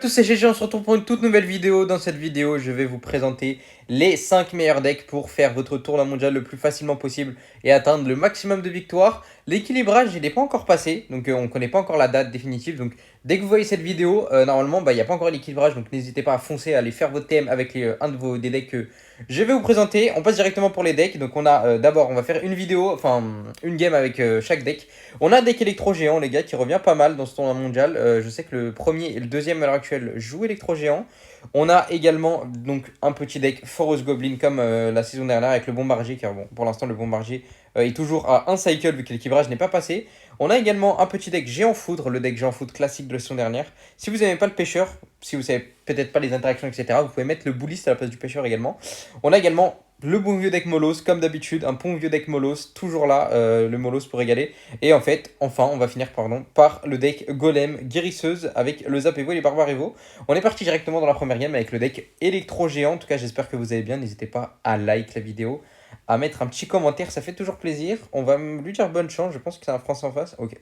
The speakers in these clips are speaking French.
Tous c'est GG, on se retrouve pour une toute nouvelle vidéo. Dans cette vidéo, je vais vous présenter les 5 meilleurs decks pour faire votre tournoi mondial le plus facilement possible et atteindre le maximum de victoires. L'équilibrage, il n'est pas encore passé, donc on ne connaît pas encore la date définitive. Donc dès que vous voyez cette vidéo, normalement, il n'y a pas encore l'équilibrage, donc n'hésitez pas à foncer, à aller faire votre TM avec un de des decks que je vais vous présenter. On passe directement pour les decks. Donc on a d'abord, on va faire une vidéo, enfin une game avec chaque deck. On a un deck électro-géant, les gars, qui revient pas mal dans ce tournoi mondial. Je sais que le premier et le deuxième à l'heure actuelle jouent électro-géant. On a également donc un petit deck Forest Goblin comme la saison dernière avec le bombardier, car bon, pour l'instant le bombardier est toujours à un cycle vu que l'équilibrage n'est pas passé. On a également un petit deck Géant Foudre, le deck Géant Foudre classique de la saison dernière. Si vous n'aimez pas le pêcheur, si vous savez peut-être pas les interactions, etc., vous pouvez mettre le bouliste à la place du pêcheur également. On a également le bon vieux deck Molos, comme d'habitude, un bon vieux deck Molos, toujours là, le Molos pour régaler. Et en fait, enfin, on va finir par le deck Golem Guérisseuse avec le Zap Evo et les Barbares Evo. On est parti directement dans la première game avec le deck Électro Géant. En tout cas, j'espère que vous allez bien. N'hésitez pas à like la vidéo, à mettre un petit commentaire, ça fait toujours plaisir. On va lui dire bonne chance, je pense que c'est un Français en face. Ok.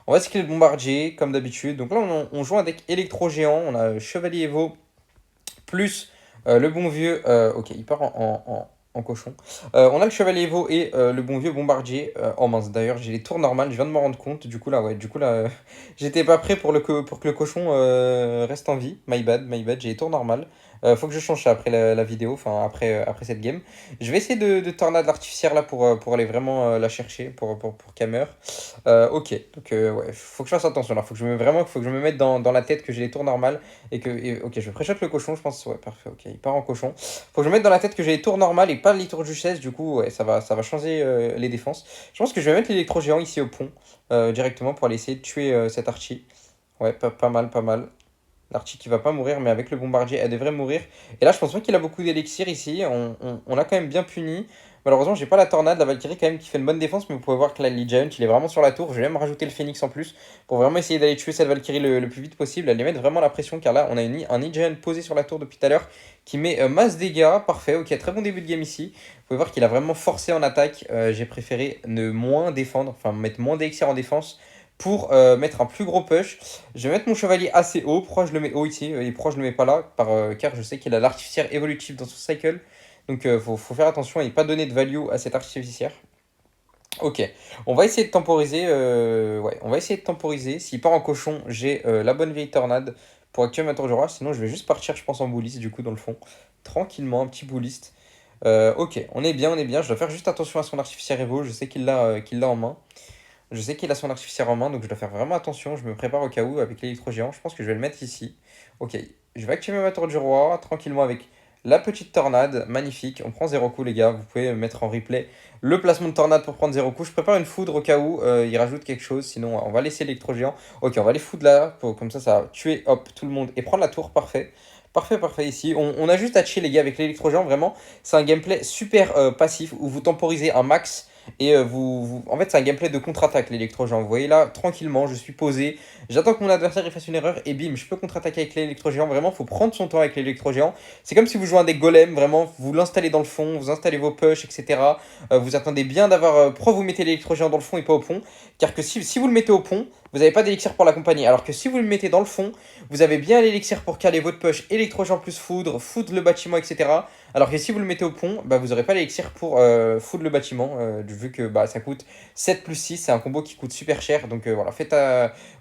On va skiller le bombardier, comme d'habitude. Donc là, on joue un deck Électro Géant. On a Chevalier Evo plus le bon vieux. Ok, il part en cochon. On a le chevalier Evo et le bon vieux bombardier. Oh mince, d'ailleurs, j'ai les tours normales, je viens de m'en rendre compte. Du coup, là, ouais, j'étais pas prêt pour, pour que le cochon reste en vie. My bad, my bad, j'ai les tours normales. Faut que je change ça après la vidéo, enfin après cette game. Je vais essayer de tornade l'artificière là pour aller vraiment la chercher pour qu'elle meure. Ok, donc ouais, faut que je fasse attention là. Faut que je me mette dans la tête que j'ai les tours normales ok, je pré-shot le cochon, je pense. Ouais, parfait, ok, il part en cochon. Faut que je me mette dans la tête que j'ai les tours normales et pas les tours du 16, du coup, ouais, ça va changer les défenses. Je pense que je vais mettre l'électro-géant ici au pont, directement pour aller essayer de tuer cet archi. Ouais, pas mal, pas mal. L'archi qui va pas mourir, mais avec le bombardier, elle devrait mourir. Et là, je pense pas qu'il a beaucoup d'élixir ici. On l'a quand même bien puni. Malheureusement, j'ai pas la tornade. La Valkyrie, quand même, qui fait une bonne défense. Mais vous pouvez voir que là, le Giant, il est vraiment sur la tour. Je vais même rajouter le Phoenix en plus. Pour vraiment essayer d'aller tuer cette Valkyrie le plus vite possible. Elle lui mettre vraiment la pression. Car là, on a un Giant posé sur la tour depuis tout à l'heure. Qui met masse dégâts. Parfait. Ok, très bon début de game ici. Vous pouvez voir qu'il a vraiment forcé en attaque. J'ai préféré ne moins défendre. Enfin, mettre moins d'élixir en défense pour mettre un plus gros push. Je vais mettre mon chevalier assez haut. Pourquoi je le mets haut ici et pourquoi je le mets pas là car je sais qu'il a l'artificière évolutive dans son cycle. Donc faut faire attention et ne pas donner de value à cette artificière. Ok, on va essayer de temporiser. Ouais, on va essayer de temporiser. S'il part en cochon, j'ai la bonne vieille tornade pour actuer ma tour du roi. Sinon, je vais juste partir, je pense, en bouliste du coup dans le fond. Tranquillement, un petit bouliste. Ok, on est bien, on est bien. Je dois faire juste attention à son artificière évo. Je sais qu'il l'a en main. Je sais qu'il a son artificière en main, donc je dois faire vraiment attention. Je me prépare au cas où avec l'électro-géant. Je pense que je vais le mettre ici. Ok, je vais activer ma tour du roi tranquillement avec la petite tornade. Magnifique. On prend 0 coup, les gars. Vous pouvez mettre en replay le placement de tornade pour prendre 0 coup. Je prépare une foudre au cas où il rajoute quelque chose. Sinon, on va laisser l'électro-géant. Ok, on va les foudre là. Comme ça va tuer hop, tout le monde et prendre la tour. Parfait. Parfait, parfait ici. On a juste à chier, les gars, avec l'électro-géant. Vraiment, c'est un gameplay super passif où vous temporisez un max. Et en fait, c'est un gameplay de contre-attaque, l'électro-géant. Vous voyez là, tranquillement, je suis posé. J'attends que mon adversaire il fasse une erreur et bim, je peux contre-attaquer avec l'électro-géant. Vraiment, faut prendre son temps avec l'électro-géant. C'est comme si vous jouez un deck golem, vraiment, vous l'installez dans le fond, vous installez vos push, etc. Vous attendez bien d'avoir. Pourquoi vous mettez l'électro-géant dans le fond et pas au pont? Car que si vous le mettez au pont, vous n'avez pas d'élixir pour l'accompagner. Alors que si vous le mettez dans le fond, vous avez bien l'élixir pour caler votre push, électro-géant plus foudre, foudre le bâtiment, etc. Alors que si vous le mettez au pont, bah, vous n'aurez pas l'élixir pour foudre le bâtiment, vu que bah, ça coûte 7 plus 6, c'est un combo qui coûte super cher. Donc voilà,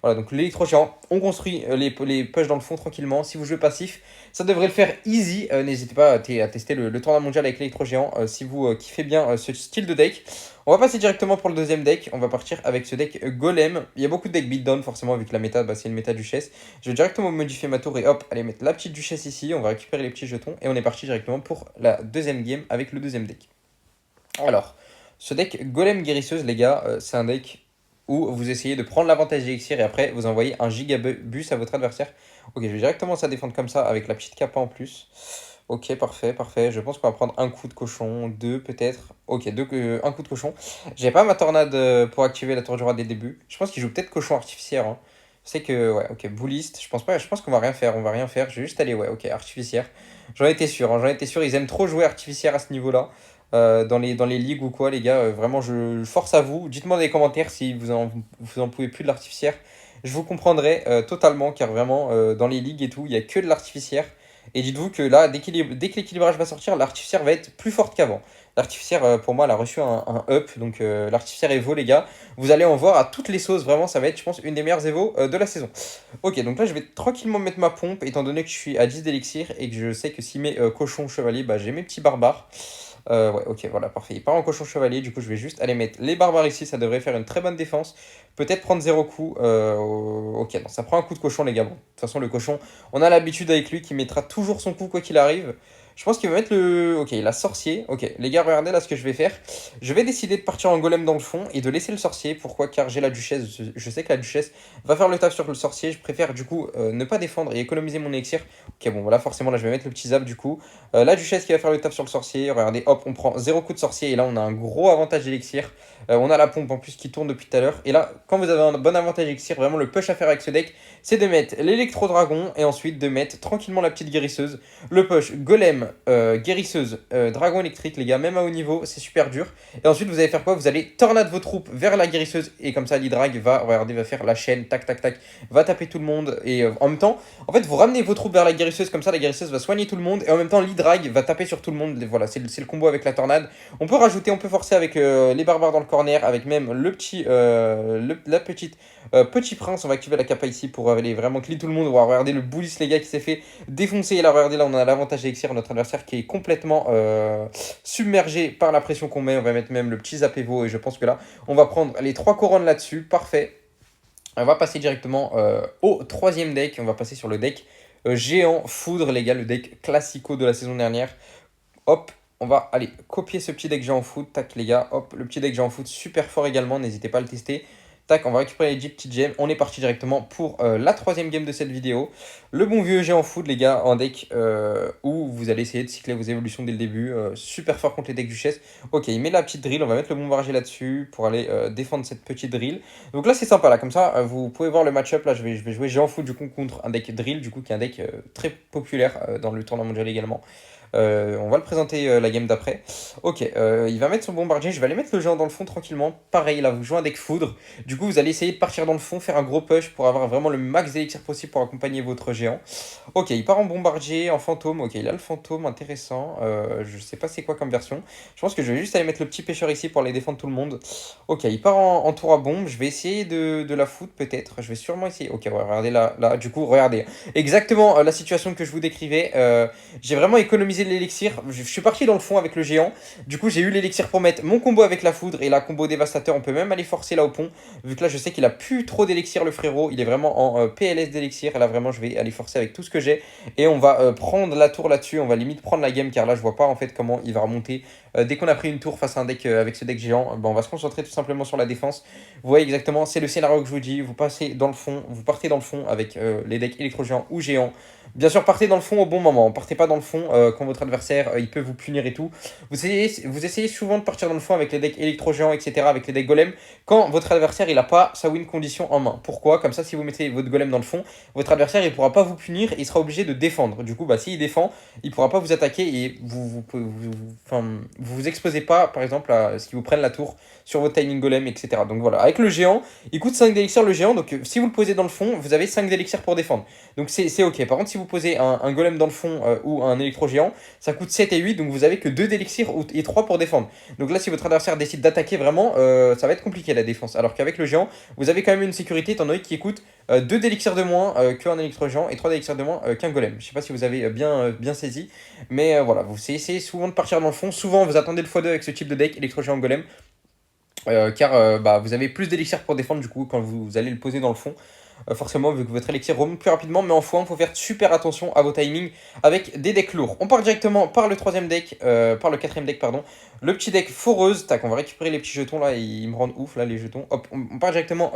voilà, donc l'électro-géant, on construit les push dans le fond tranquillement. Si vous jouez passif, ça devrait le faire easy. N'hésitez pas à tester le tournoi mondial avec l'électro-géant si vous kiffez bien ce style de deck. On va passer directement pour le deuxième deck. On va partir avec ce deck Golem. Il y a beaucoup de decks beatdown forcément, vu que la méta, bah, c'est une méta duchesse. Je vais directement modifier ma tour et hop, allez mettre la petite duchesse ici. On va récupérer les petits jetons et on est parti directement pour la deuxième game avec le deuxième deck. Alors, ce deck Golem Guérisseuse, les gars, c'est un deck où vous essayez de prendre l'avantage d'élixir et après vous envoyez un gigabus à votre adversaire. Ok, je vais directement ça défendre comme ça avec la petite capa en plus. Ok, parfait, parfait. Je pense qu'on va prendre un coup de cochon, deux peut-être. Ok, un coup de cochon. J'ai pas ma tornade pour activer la tour du roi dès le début. Je pense qu'il joue peut-être cochon artificiaire, hein. Je sais que, ouais, ok, bouliste. Je pense pas, je pense qu'on va rien faire, on va rien faire. Je vais juste aller, ouais, ok, artificiaire. J'en étais sûr, hein, j'en étais sûr. Ils aiment trop jouer artificiaire à ce niveau-là. Dans les ligues ou quoi, les gars, vraiment, je force à vous. Dites-moi dans les commentaires si vous en pouvez plus de l'artificiaire. je vous comprendrai totalement, car vraiment, dans les ligues et tout, il n'y a que de l'artificière. Et dites-vous que là, dès que l'équilibrage va sortir, l'artificière va être plus forte qu'avant. L'artificière, pour moi, elle a reçu un up, donc l'artificière Evo, les gars, vous allez en voir à toutes les sauces, vraiment, ça va être, je pense, une des meilleures Evo de la saison. Ok, donc là, je vais tranquillement mettre ma pompe, étant donné que je suis à 10 d'élixir et que je sais que si mes cochons chevaliers, bah, j'ai mes petits barbares. Ouais, ok, voilà, parfait. Il part en cochon chevalier, du coup, je vais juste aller mettre les barbares ici, ça devrait faire une très bonne défense. Peut-être prendre 0 coup. Ok, non, ça prend un coup de cochon, les gars. Bon, de toute façon, le cochon, on a l'habitude avec lui qu'il mettra toujours son coup quoi qu'il arrive. Je pense qu'il va mettre le... Ok, il a sorcier. Ok, les gars, regardez là ce que je vais faire. Je vais décider de partir en golem dans le fond et de laisser le sorcier. Pourquoi? Car j'ai la duchesse. Je sais que la duchesse va faire le taf sur le sorcier. Je préfère du coup ne pas défendre et économiser mon élixir. Ok, bon, voilà, forcément, là, je vais mettre le petit zap du coup. La duchesse qui va faire le taf sur le sorcier. Regardez, hop, on prend 0 coup de sorcier. Et là, on a un gros avantage d'élixir. On a la pompe en plus qui tourne depuis tout à l'heure. Et là, quand vous avez un bon avantage d'élixir, vraiment le push à faire avec ce deck, c'est de mettre l'électro-dragon et ensuite de mettre tranquillement la petite guérisseuse. Le push golem, guérisseuse, dragon électrique, les gars, même à haut niveau, c'est super dur. Et ensuite, vous allez faire quoi? Vous allez tornade vos troupes vers la guérisseuse. Et comme ça, l'hydrag va, regardez, va faire la chaîne, tac, tac, tac, va taper tout le monde. Et en même temps, en fait, vous ramenez vos troupes vers la guérisseuse, comme ça, la guérisseuse va soigner tout le monde. Et en même temps, l'hydrag va taper sur tout le monde. Voilà, c'est le combo avec la tornade. On peut rajouter, on peut forcer avec les barbares dans le corner, avec même le petit, la petite petit prince. On va activer la capa ici pour aller vraiment clean tout le monde. On va regarder le bullis, les gars, qui s'est fait défoncer. Et là, regardez, là, on a l'avantage d'élixir. Notre adversaire qui est complètement submergé par la pression qu'on met. On va mettre même le petit Zapévo. Et je pense que là, on va prendre les 3 couronnes là-dessus. Parfait. On va passer directement au troisième deck. On va passer sur le deck géant foudre, les gars, le deck classico de la saison dernière. Hop, on va aller copier ce petit deck géant foot. Tac, les gars, hop, le petit deck géant foot, super fort également. N'hésitez pas à le tester. Tac, on va récupérer les 10 petites gemmes. On est parti directement pour la troisième game de cette vidéo. Le bon vieux géant foot, les gars, en deck où vous allez essayer de cycler vos évolutions dès le début. Super fort contre les decks duchesse. Ok, il met la petite drill. On va mettre le bombardier là-dessus pour aller défendre cette petite drill. Donc là, c'est sympa. Là, comme ça, vous pouvez voir le match-up. Là, je vais jouer géant foot du coup contre un deck drill, du coup, qui est un deck très populaire dans le tournoi mondial également. On va le présenter la game d'après. Ok, il va mettre son bombardier. Je vais aller mettre le géant dans le fond tranquillement. Pareil, là, vous jouez un deck foudre. Du coup, vous allez essayer de partir dans le fond, faire un gros push pour avoir vraiment le max d'élixir possible pour accompagner votre géant. Ok, il part en bombardier, en fantôme. Ok, il a le fantôme, intéressant. Je sais pas c'est quoi comme version. Je pense que je vais juste aller mettre le petit pêcheur ici pour aller défendre tout le monde. Ok, il part en tour à bombe. Je vais essayer de la foutre peut-être. Je vais sûrement essayer. Ok, ouais, regardez là, là. Du coup, regardez. Exactement la situation que je vous décrivais. J'ai vraiment économisé de l'élixir. Je suis parti dans le fond avec le géant. Du coup, j'ai eu l'élixir pour mettre mon combo avec la foudre et la combo dévastateur. On peut même aller forcer là au pont. Vu que là, je sais qu'il a plus trop d'élixir, le frérot. Il est vraiment en PLS d'élixir. Et là, vraiment, je vais aller forcer avec tout ce que j'ai. Et on va prendre la tour là-dessus. On va limite prendre la game car là, je vois pas en fait comment il va remonter. Dès qu'on a pris une tour face à un deck avec ce deck géant, on va se concentrer tout simplement sur la défense. Vous voyez exactement, c'est le scénario que je vous dis. Vous passez dans le fond, vous partez dans le fond avec les decks électro-géants ou géants. Bien sûr, partez dans le fond au bon moment. Partez pas dans le fond quand votre adversaire il peut vous punir et tout. Vous essayez souvent de partir dans le fond avec les decks électro-géants, etc., avec les decks golem, quand votre adversaire il a pas sa win condition en main. Pourquoi? Comme ça, si vous mettez votre golem dans le fond, votre adversaire il pourra pas vous punir, il sera obligé de défendre. Du coup, bah, s'il défend, il pourra pas vous attaquer et vous exposez pas, par exemple, à ce qu'ils vous prennent la tour sur votre timing golem, etc. Donc voilà, avec le géant, il coûte 5 d'élixir le géant, donc si vous le posez dans le fond, vous avez 5 d'élixir pour défendre. Donc c'est ok. Par contre, si vous posez un golem dans le fond ou un électro-géant, ça coûte 7 et 8, donc vous avez que 2 d'élixir et 3 pour défendre. Donc là, si votre adversaire décide d'attaquer vraiment, ça va être compliqué la défense. Alors qu'avec le géant, vous avez quand même une sécurité, étant donné qu'il coûte 2 d'élixir de moins qu'un électro-géant et 3 d'élixir de moins qu'un golem. Je sais pas si vous avez bien saisi, mais voilà, vous essayez souvent de partir dans le fond. Souvent, vous attendez le x2 avec ce type de deck, électro-géant golem. Car bah, vous avez plus d'élixir pour défendre du coup quand vous allez le poser dans le fond. Forcément, vu que votre élixir remonte plus rapidement, mais en fois, il faut faire super attention à vos timings avec des decks lourds. On part directement par le troisième deck, par le quatrième deck, pardon. Le petit deck foreuse. Tac, on va récupérer les petits jetons là, ils me rendent ouf là, les jetons. Hop, on part directement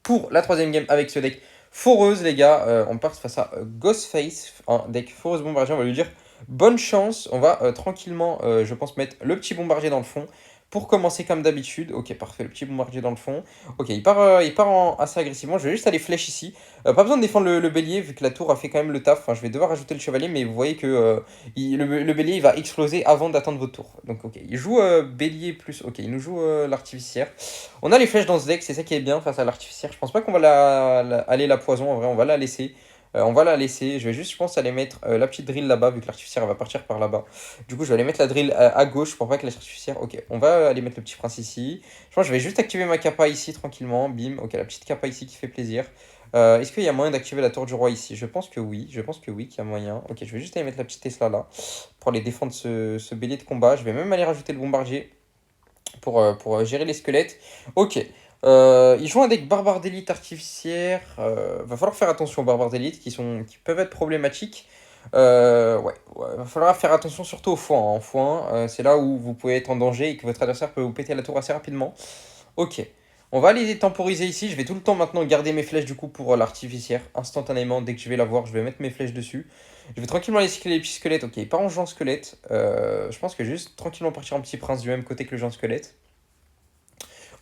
pour la troisième game avec ce deck foreuse, les gars. On part face à Ghostface, un deck foreuse bombardier. On va lui dire bonne chance. On va tranquillement, je pense, mettre le petit bombardier dans le fond pour commencer comme d'habitude. Ok, parfait, le petit bombardier dans le fond. Ok, il part assez agressivement. Je vais juste aller flèche ici. Pas besoin de défendre le bélier, vu que la tour a fait quand même le taf. Enfin, je vais devoir rajouter le chevalier, mais vous voyez que le bélier, il va exploser avant d'atteindre votre tour. Donc, ok, il joue bélier plus... Ok, il nous joue l'artificière. On a les flèches dans ce deck, c'est ça qui est bien face à l'artificière. Je pense pas qu'on va aller la poison, en vrai, on va la laisser. On va la laisser. Je vais juste, je pense, aller mettre la petite drill là-bas, vu que l'artificière va partir par là-bas. Du coup, je vais aller mettre la drill à gauche pour pas que l'artificière... Ok, on va aller mettre le petit prince ici. Je pense que je vais juste activer ma kappa ici, tranquillement. Bim, ok, la petite kappa ici qui fait plaisir. Est-ce qu'il y a moyen d'activer la tour du roi ici? Je pense que oui, qu'il y a moyen. Ok, je vais juste aller mettre la petite Tesla là, pour aller défendre ce bélier de combat. Je vais même aller rajouter le bombardier pour gérer les squelettes. Ok. Ils jouent un deck barbare d'élite artificière. Va falloir faire attention aux barbares d'élite qui peuvent être problématiques. Ouais, va falloir faire attention surtout au foin. En foin, c'est là où vous pouvez être en danger et que votre adversaire peut vous péter la tour assez rapidement. Ok. On va aller temporiser ici. Je vais tout le temps maintenant garder mes flèches du coup pour l'artificière. Instantanément, dès que je vais la voir, je vais mettre mes flèches dessus. Je vais tranquillement aller cycler les petits squelettes. Ok, pas en géant squelette. Je pense que juste tranquillement partir en petit prince du même côté que le géant squelette.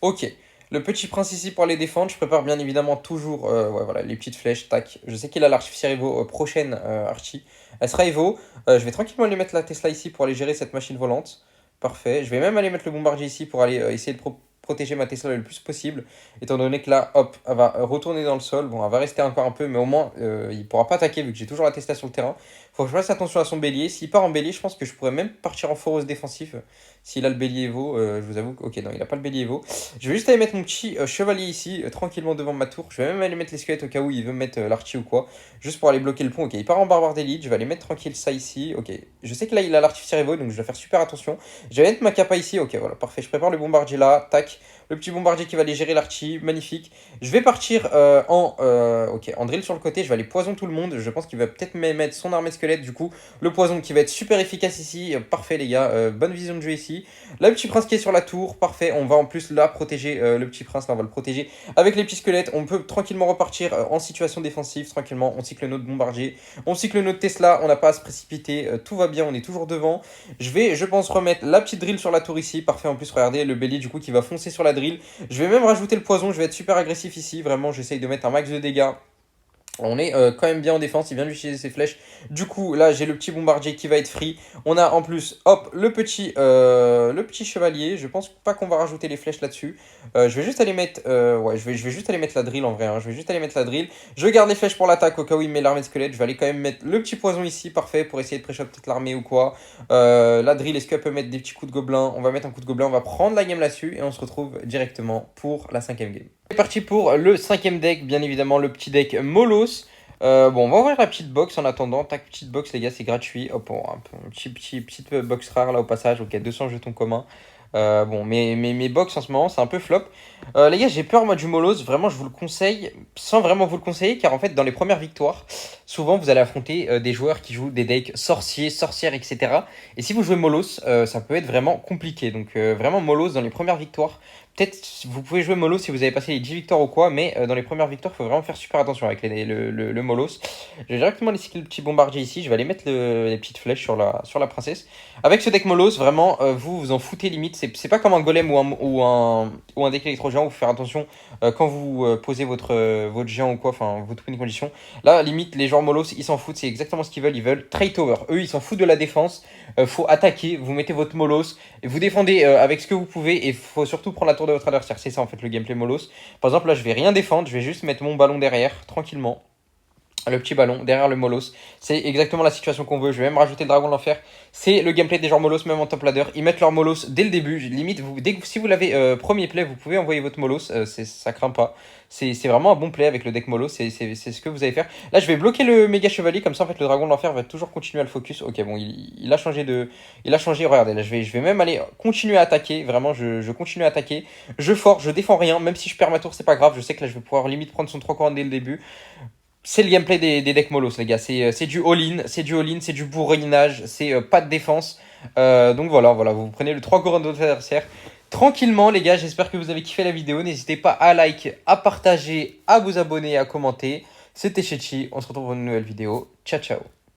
Ok. Le petit prince ici pour les défendre. Je prépare bien évidemment toujours ouais, voilà, les petites flèches. Tac. Je sais qu'il a l'artificière Evo prochaine Archie. Elle sera Evo. Je vais tranquillement aller mettre la Tesla ici pour aller gérer cette machine volante. Parfait. Je vais même aller mettre le bombardier ici pour aller essayer de protéger ma Tesla le plus possible. Étant donné que là, hop, elle va retourner dans le sol. Bon, elle va rester encore un peu, mais au moins, il ne pourra pas attaquer vu que j'ai toujours la Tesla sur le terrain. Faut que je fasse attention à son bélier. S'il part en bélier, je pense que je pourrais même partir en foreuse défensif. S'il a le bélier Evo, je vous avoue que... Ok, non, il n'a pas le bélier Evo. Je vais juste aller mettre mon petit chevalier ici, tranquillement devant ma tour. Je vais même aller mettre les squelettes au cas où il veut mettre l'archi ou quoi. Juste pour aller bloquer le pont. Ok, il part en barbare d'élite. Je vais aller mettre tranquille ça ici. Ok, je sais que là, il a l'artificier Evo, donc je dois faire super attention. Je vais mettre ma capa ici. Ok, voilà, parfait. Je prépare le bombardier là. Tac. Le petit bombardier qui va aller gérer l'archi. Magnifique. Je vais partir en drill sur le côté. Je vais aller poison tout le monde. Je pense qu'il va peut-être mettre son armée squelette. Du coup, le poison qui va être super efficace ici. Parfait, les gars. Bonne vision de jeu ici. Là, le petit prince qui est sur la tour. Parfait. On va en plus là protéger le petit prince. Là, on va le protéger avec les petits squelettes. On peut tranquillement repartir en situation défensive. Tranquillement. On cycle notre bombardier. On cycle notre Tesla. On n'a pas à se précipiter. Tout va bien. On est toujours devant. Je vais, je pense, remettre la petite drill sur la tour ici. Parfait. En plus, regardez le bélier du coup qui va foncer sur la drill. Je vais même rajouter le poison. Je vais être super agressif ici. Vraiment, j'essaye de mettre un max de dégâts. On est quand même bien en défense, il vient d'utiliser ses flèches. Du coup, là, j'ai le petit bombardier qui va être free. On a en plus, hop, le petit chevalier. Je pense pas qu'on va rajouter les flèches là-dessus. Je vais juste aller mettre... ouais, je vais juste aller mettre la drill en vrai. Hein. Je vais juste aller mettre la drill. Je garde les flèches pour l'attaque au cas où il met l'armée de squelette. Je vais aller quand même mettre le petit poison ici, parfait, pour essayer de pré-shot peut-être l'armée ou quoi. La drill, est-ce qu'elle peut mettre des petits coups de gobelin? On va mettre un coup de gobelin, on va prendre la game là-dessus. Et on se retrouve directement pour la 5ème game. C'est parti pour le 5ème deck, bien évidemment le petit deck Molos. Bon, on va ouvrir la petite box en attendant. Tac, petite box, les gars, c'est gratuit. Hop, un petite box rare là au passage. Ok, 200 jetons communs. Bon, mes box en ce moment, c'est un peu flop. Les gars, j'ai peur moi du Molos. Vraiment, je vous le conseille sans vraiment vous le conseiller. Car en fait, dans les premières victoires, souvent vous allez affronter des joueurs qui jouent des decks sorciers, sorcières, etc. Et si vous jouez Molos, ça peut être vraiment compliqué. Donc, vraiment, Molos dans les premières victoires. Peut-être vous pouvez jouer Molos si vous avez passé les 10 victoires ou quoi, mais dans les premières victoires, il faut vraiment faire super attention avec le Molos. Je vais directement laisser le petit bombardier ici, je vais aller mettre les petites flèches sur la princesse. Avec ce deck Molos, vraiment, vous en foutez limite. C'est pas comme un golem ou un deck électro-géant où faut faire attention quand vous posez votre géant ou quoi, enfin, votre win condition. Là, limite, les joueurs Molos, ils s'en foutent, c'est exactement ce qu'ils veulent. Ils veulent trade tower. Eux, ils s'en foutent de la défense. Faut attaquer, vous mettez votre Molos, et vous défendez avec ce que vous pouvez, et faut surtout prendre la tour de votre adversaire. C'est ça en fait le gameplay Molos. Par exemple, là, je vais rien défendre, je vais juste mettre mon ballon derrière, tranquillement. Le petit ballon derrière le Molos. C'est exactement la situation qu'on veut. Je vais même rajouter le dragon de l'enfer. C'est le gameplay des joueurs Molos, même en top ladder. Ils mettent leur Molos dès le début. Limite, si vous l'avez premier play, vous pouvez envoyer votre Molos. Ça craint pas. C'est vraiment un bon play avec le deck Molos. C'est ce que vous allez faire. Là, je vais bloquer le méga chevalier. Comme ça, en fait, le dragon de l'enfer va toujours continuer à le focus. Ok, bon, il a changé de. Il a changé. Regardez, là, je vais même aller continuer à attaquer. Vraiment, je continue à attaquer. Je force, je défends rien. Même si je perds ma tour, c'est pas grave. Je sais que là, je vais pouvoir limite prendre son 3 couronnes dès le début. C'est le gameplay des decks Molos, les gars. C'est du all-in, c'est du bourrinage, c'est pas de défense. Donc voilà, vous prenez le 3 couronnes de votre adversaire. Tranquillement, les gars, j'espère que vous avez kiffé la vidéo. N'hésitez pas à like, à partager, à vous abonner, à commenter. C'était Chechi, on se retrouve pour une nouvelle vidéo. Ciao, ciao.